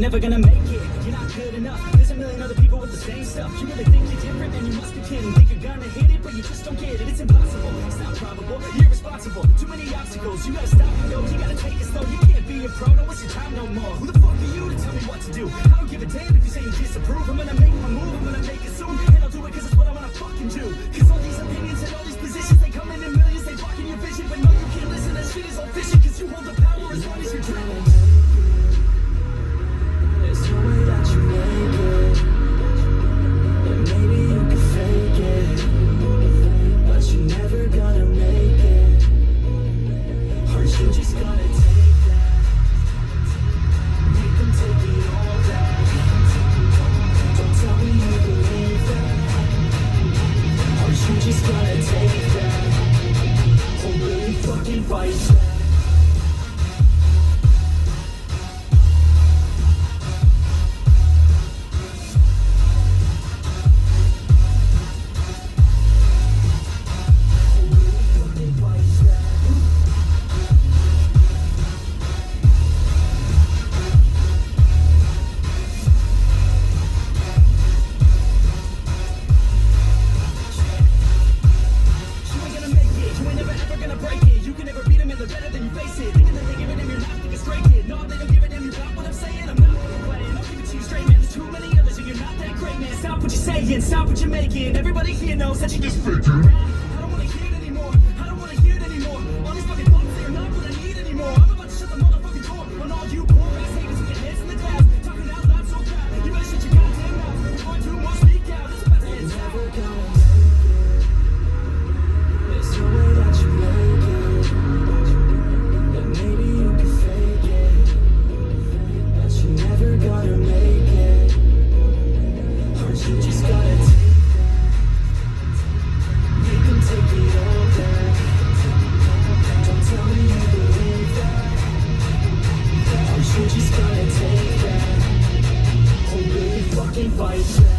never gonna make it. You're not good enough. There's a million other people with the same stuff. You really think you're different, then you must be kidding. Think you're gonna hit it, but you just don't get it. It's impossible, it's not probable, you're irresponsible. Too many obstacles, you gotta stop and go. You gotta take it slow, you can't be a pro. No, what's your time no more? Who the fuck are you to tell me what to do? I don't give a damn if you say you disapprove. I'm gonna make my move, I'm gonna make it soon. And I'll do it cause it's what I wanna fucking do. Cause all these opinions and all these positions, they come in millions, they blocking your vision. But no, you can't listen, that shit is all fishy. Cause you hold the power as long as you're dreaming. There's no way that you make it, and maybe you can fake it, but you're never gonna make it, or you just gotta take that, make them take it all back. Don't tell me you believe that, or you just gotta take that, or really fucking fight that. Stop what you're making. Everybody here knows that you just fake it. I don't wanna hear it anymore. I don't wanna hear it anymore. All these fucking thoughts, they are not what I need anymore. I'm about to shut the motherfucking door on all you poor ass haters with your heads in the clouds. Talking out loud so proud. You better shut your goddamn mouth before I do more speak out. It's about to end. Never gonna make it. There's no way that you make it, and maybe you can fake it, but you're never gonna make it, or you just gotta take that, make them take it all back. Don't tell me you believe that, or you just gotta take that, or really fucking fight that.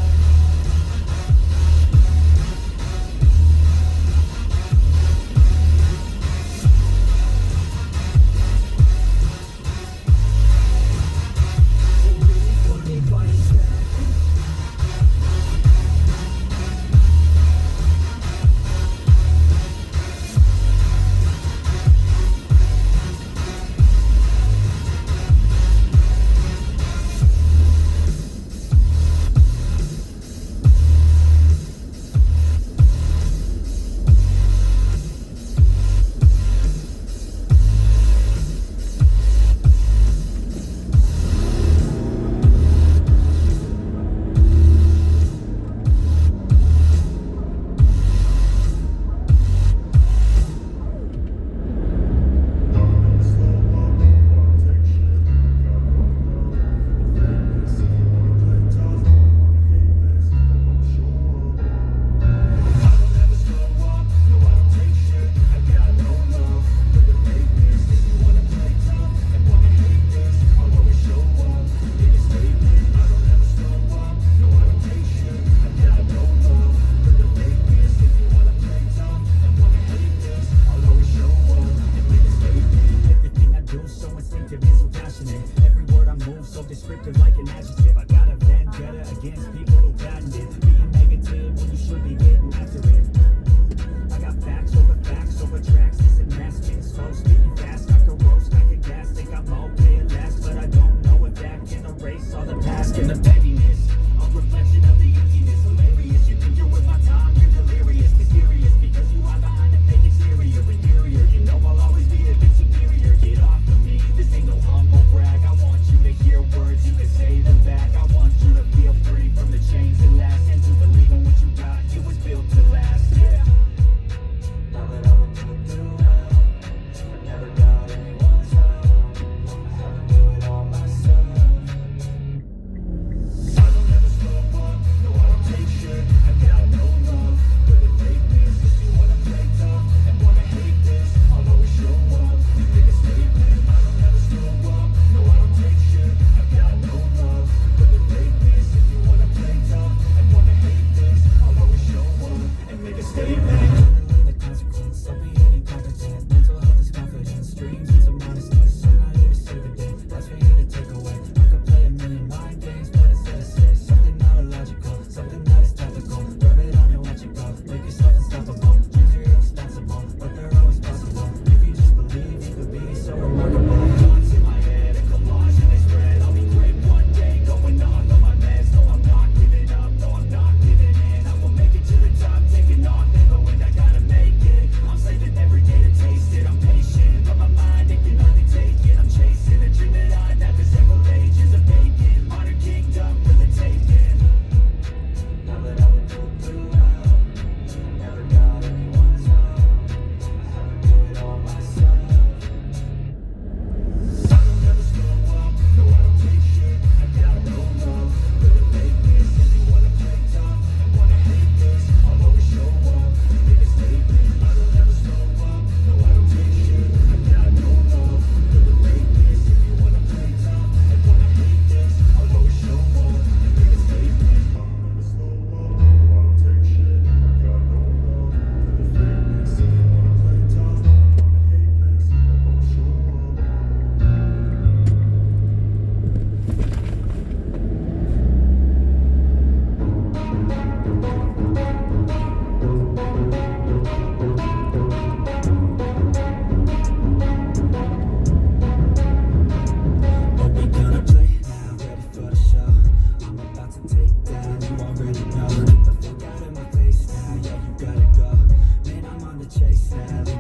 Descriptive like an adjective. I got a vendetta against people who patent it. Being negative when you should be getting after it. I got facts over tracks. This and that, spitting slow, spitting fast. I could roast, I could gas. Think I'm okay at last, but I don't know if that can erase all the past and the pettiness. A reflection of the emptiness. Hilarious, you think you're worth my time. You're delirious, mysterious, because you are behind a fake exterior. Inferior, you know I'll always be a bit superior. Get off of me, this ain't no humble brag. I want you to hear words you can say chase that.